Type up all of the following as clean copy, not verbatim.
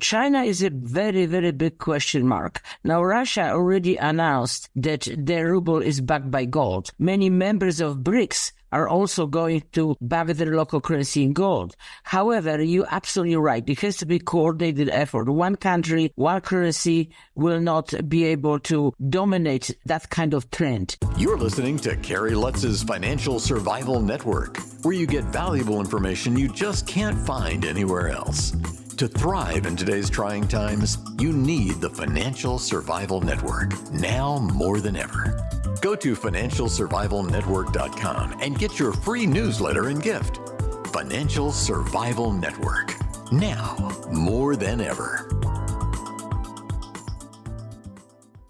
China is a very, very big question mark. Now, Russia already announced that their ruble is backed by gold. Many members of BRICS are also going to back their local currency in gold. However, you're absolutely right. It has to be a coordinated effort. One country, one currency will not be able to dominate that kind of trend. You're listening to Kerry Lutz's Financial Survival Network, where you get valuable information you just can't find anywhere else. To thrive in today's trying times, you need the Financial Survival Network, now more than ever. Go to financialsurvivalnetwork.com and get your free newsletter and gift. Financial Survival Network, now more than ever.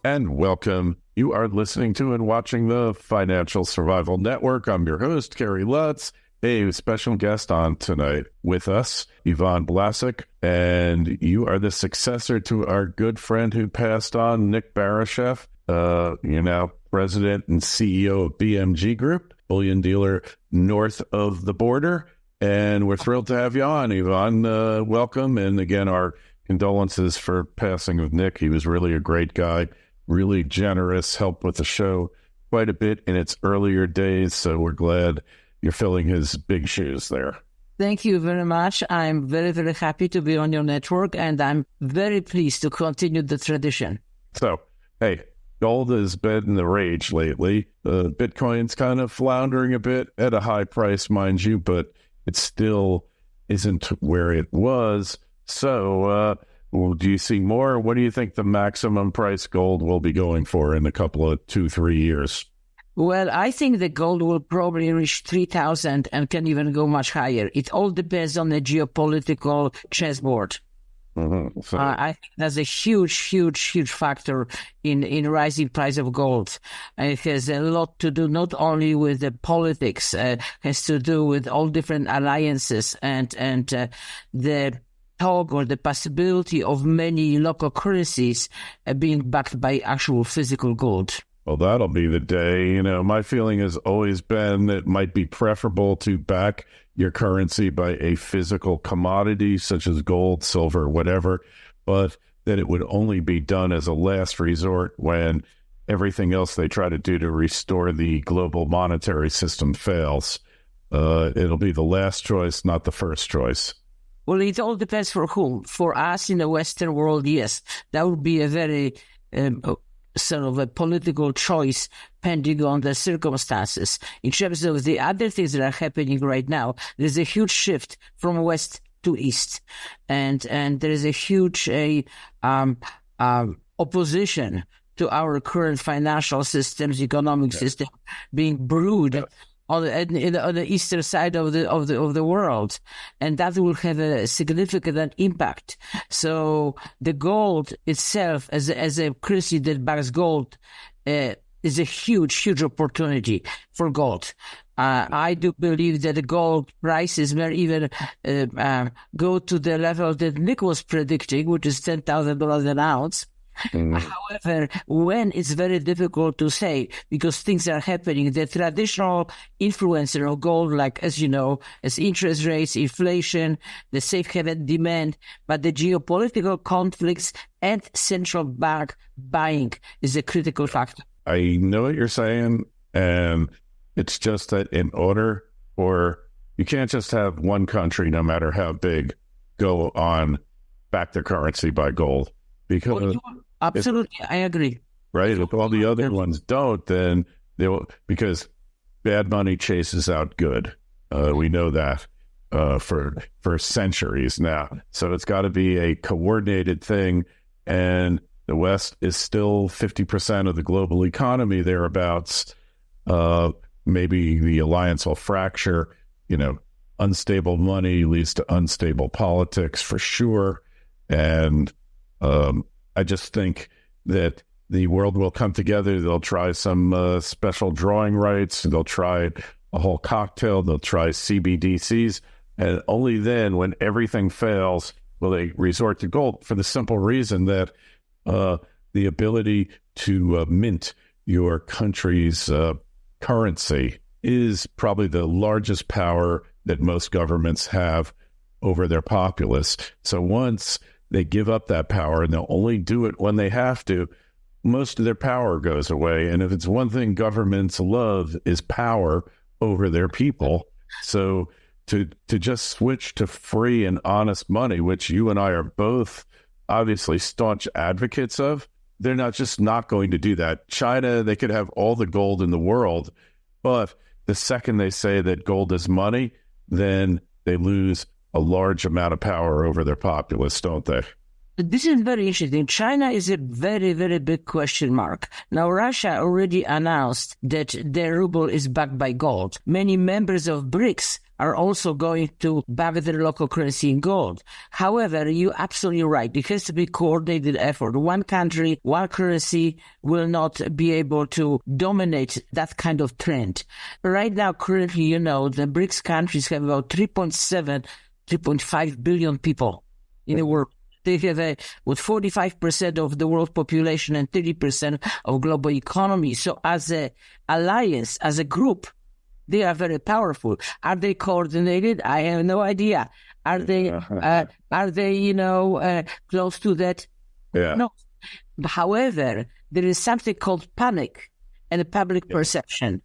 And welcome. You are listening to and watching the Financial Survival Network. I'm your host, Kerry Lutz. A special guest on tonight with us, Yvonne Blaszczyk, and you are the successor to our good friend who passed on, Nick Barashev. You're now president and CEO of BMG Group, bullion dealer north of the border, and we're thrilled to have you on, Yvonne. Welcome, and again, our condolences for passing of Nick. He was really a great guy, really generous, helped with the show quite a bit in its earlier days, so we're glad you're filling his big shoes there. Thank you very much. I'm very, very happy to be on your network, and I'm very pleased to continue the tradition. So, hey, gold has been the rage lately. Bitcoin's kind of floundering a bit at a high price, mind you, but it still isn't where it was. So, do you see more? What do you think the maximum price gold will be going for in a couple of 2-3 years? Well, I think the gold will probably reach 3,000 and can even go much higher. It all depends on the geopolitical chessboard. Mm-hmm. So, I think that's a huge factor in rising price of gold. It has a lot to do not only with the politics, has to do with all different alliances and the talk or the possibility of many local currencies being backed by actual physical gold. Well, that'll be the day. You know, my feeling has always been that it might be preferable to back your currency by a physical commodity such as gold, silver, whatever, but that it would only be done as a last resort when everything else they try to do to restore the global monetary system fails. It'll be the last choice, not the first choice. Well, it all depends for whom. For us in the Western world, yes, that would be a very sort of a political choice pending on the circumstances. In terms of the other things that are happening right now, there's a huge shift from west to east, and there is a huge opposition to our current financial systems, economic system being brewed on the eastern side of the world, and that will have a significant impact. So the gold itself, as a currency that backs gold, is a huge opportunity for gold. I do believe that the gold prices may even go to the level that Nick was predicting, which is $10,000 an ounce. However, when it's very difficult to say because things are happening, the traditional influencer of gold, like, as you know, as interest rates, inflation, the safe haven demand, but the geopolitical conflicts and central bank buying is a critical factor. I know what you're saying, and it's just that in order for, you can't just have one country, no matter how big, go on back their currency by gold. Because absolutely, I agree. Right? If all the other ones don't, then they'll, because bad money chases out good. We know that for centuries now. So it's got to be a coordinated thing. And the West is still 50% of the global economy, thereabouts. Maybe the alliance will fracture. You know, unstable money leads to unstable politics for sure. And I just think that the world will come together. They'll try some special drawing rights. They'll try a whole cocktail. They'll try CBDCs. And only then, when everything fails, will they resort to gold, for the simple reason that the ability to mint your country's currency is probably the largest power that most governments have over their populace. So once they give up that power, and they'll only do it when they have to, most of their power goes away. And if it's one thing governments love is power over their people. So to just switch to free and honest money, which you and I are both obviously staunch advocates of, they're not going to do that. China, they could have all the gold in the world, but the second they say that gold is money, then they lose a large amount of power over their populace, don't they? This is very interesting. China is a very, very big question mark. Now, Russia already announced that their ruble is backed by gold. Many members of BRICS are also going to back their local currency in gold. However, you're absolutely right. It has to be coordinated effort. One country, one currency will not be able to dominate that kind of trend. Right now, currently, the BRICS countries have about 3.5 billion people in the world. They have with 45% of the world population and 30% of global economy. So as an alliance, as a group, they are very powerful. Are they coordinated? I have no idea. Are they, close to that? Yeah. No. However, there is something called panic and public perception.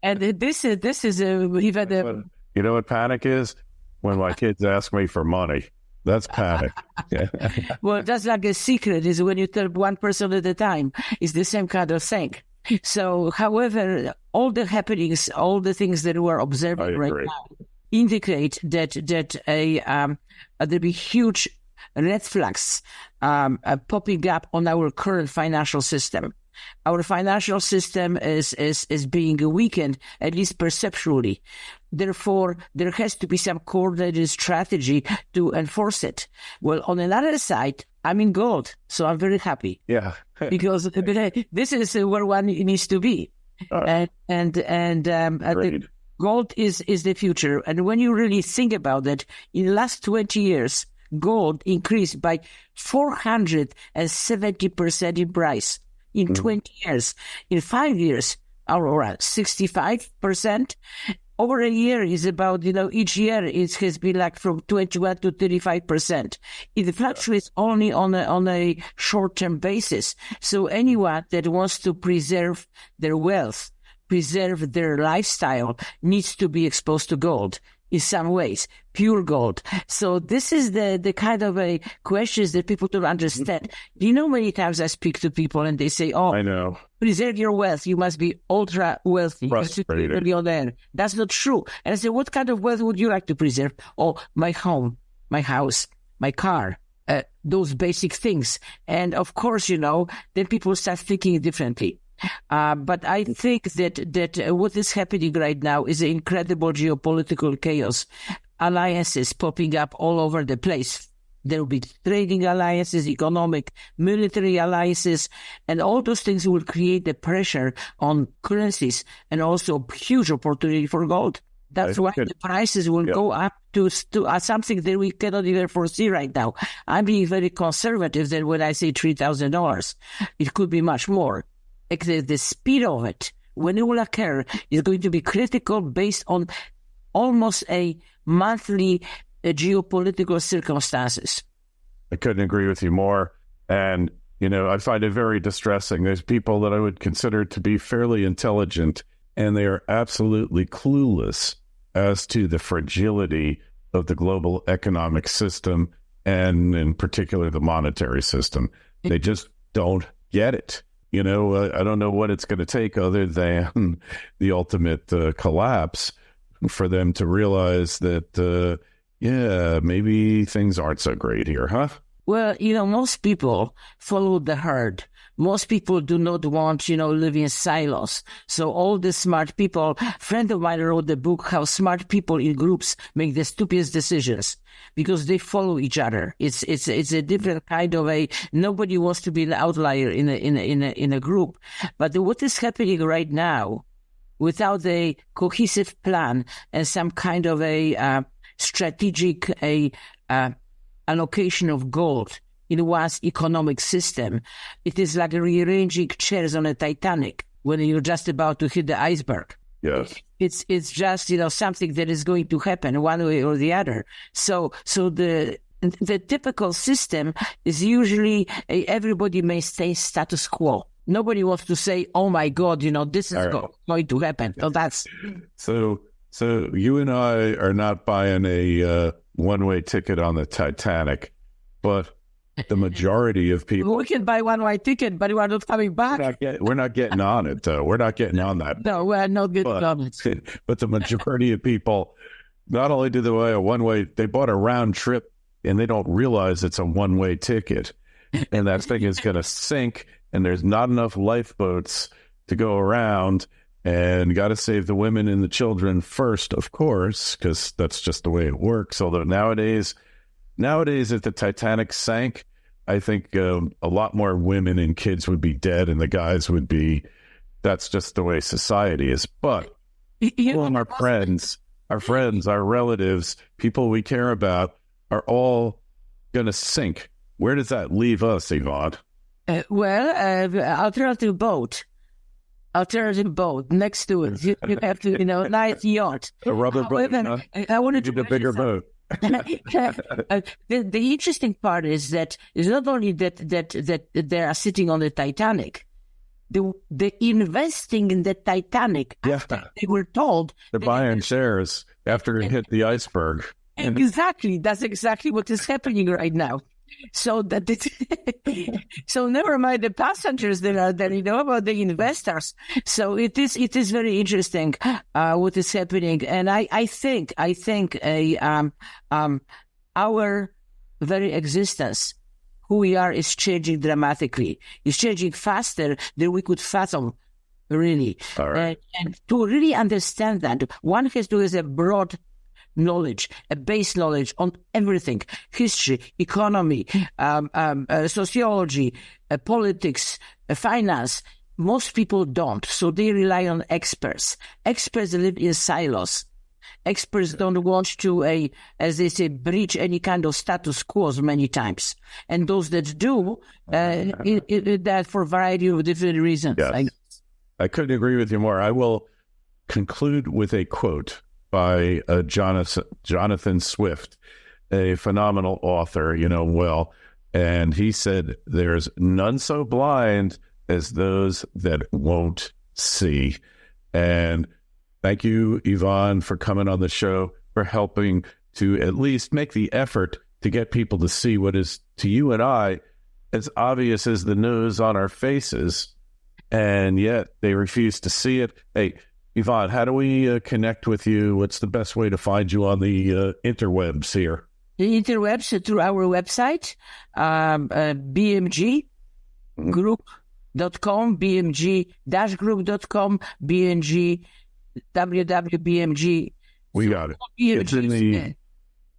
And this is even a... You know what panic is? When my kids ask me for money. That's panic. Well, that's like a secret, is when you tell one person at a time. It's the same kind of thing. So, however, all the happenings, all the things that we're observing right now indicate that there'll be huge red flags popping up on our current financial system. Our financial system is being weakened, at least perceptually. Therefore, there has to be some coordinated strategy to enforce it. Well, on another side, I'm in gold, so I'm very happy. Yeah. Because this is where one needs to be. And gold is the future. And when you really think about it, in the last 20 years, gold increased by 470% in price. In 20 years, in 5 years, around 65%. Over a year is about, each year it has been like from 21 to 35%. It fluctuates only on a short-term basis. So anyone that wants to preserve their wealth, preserve their lifestyle, needs to be exposed to gold in some ways, pure gold. So this is the kind of a questions that people don't understand. Many times I speak to people and they say, I know, preserve your wealth. You must be ultra wealthy. Frustrated. Millionaire. That's not true. And I say, what kind of wealth would you like to preserve? Oh, my home, my house, my car, those basic things. And of course, then people start thinking differently. But I think that what is happening right now is an incredible geopolitical chaos. Alliances popping up all over the place. There will be trading alliances, economic, military alliances, and all those things will create the pressure on currencies and also huge opportunity for gold. That's why the prices will go up to something that we cannot even foresee right now. I'm being very conservative that when I say $3,000, it could be much more. The speed of it, when it will occur, is going to be critical based on almost a monthly geopolitical circumstances. I couldn't agree with you more. And, I find it very distressing. There's people that I would consider to be fairly intelligent, and they are absolutely clueless as to the fragility of the global economic system and in particular the monetary system. They just don't get it. I don't know what it's going to take other than the ultimate collapse for them to realize that, maybe things aren't so great here, huh? Well, most people follow the herd. Most people do not want, live in silos. So all the smart people, a friend of mine wrote the book, How Smart People in Groups Make the Stupidest Decisions, because they follow each other. It's a different kind of nobody wants to be an outlier in a group. But what is happening right now, without a cohesive plan and some kind of a strategic allocation of gold in one's economic system, it is like rearranging chairs on a Titanic when you're just about to hit the iceberg. Yes. It's just, something that is going to happen one way or the other. So the the typical system is usually everybody may stay status quo. Nobody wants to say, "Oh my God, this is going to happen." So that's so you and I are not buying a one-way ticket on the Titanic, but the majority of people. We can buy one-way ticket, but we're not coming back. We're not getting on it, though. We're not getting on that. No, we're not getting on it. But the majority of people, not only do they buy a one-way, they bought a round trip, and they don't realize it's a one-way ticket. And that thing is going to sink, and there's not enough lifeboats to go around, and got to save the women and the children first, of course, because that's just the way it works. Although nowadays, if the Titanic sank, I think a lot more women and kids would be dead, and the guys would be. That's just the way society is. But our friends, our relatives, people we care about, are all going to sink. Where does that leave us, Yvonne? Alternative boat next to it. You have to, nice yacht. A rubber boat. I wanted to get a bigger boat. The interesting part is that it's not only that they are sitting on the Titanic. The investing in the Titanic after they were told they're buying shares after it hit the iceberg. Exactly, that's exactly what is happening right now. So so never mind the passengers that are there, about the investors. So it is very interesting what is happening, and I think our very existence, who we are, is changing dramatically. It's changing faster than we could fathom, really. All right. And to really understand that, one has to have a broad knowledge, a base knowledge on everything: history, economy, sociology, politics, finance. Most people don't, so they rely on experts. Experts live in silos. Experts don't want to, as they say, breach any kind of status quo many times. And those that do, that for a variety of different reasons. Yes. I couldn't agree with you more. I will conclude with a quote by Jonathan Swift, a phenomenal author, and he said, "There's none so blind as those that won't see." And thank you, Yvonne, for coming on the show, for helping to at least make the effort to get people to see what is, to you and I, as obvious as the nose on our faces, and yet they refuse to see it. Hey, Yvonne, how do we connect with you? What's the best way to find you on the interwebs here? The interwebs through our website, BMG Group.com, BMG-Group.com, BMG, www.BMG. We got it. It's in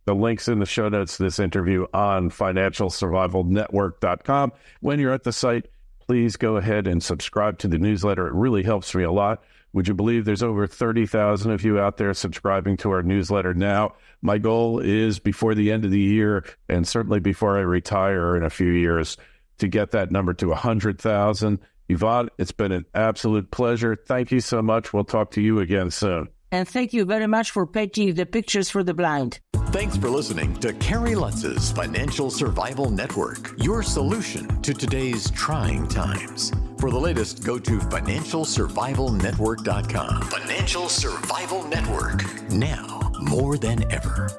the links in the show notes to this interview on financialsurvivalnetwork.com. When you're at the site, please go ahead and subscribe to the newsletter. It really helps me a lot. Would you believe there's over 30,000 of you out there subscribing to our newsletter now? My goal is before the end of the year, and certainly before I retire in a few years, to get that number to 100,000. Yvonne, it's been an absolute pleasure. Thank you so much. We'll talk to you again soon. And thank you very much for painting the pictures for the blind. Thanks for listening to Kerry Lutz's Financial Survival Network, your solution to today's trying times. For the latest, go to financialsurvivalnetwork.com. Financial Survival Network, now more than ever.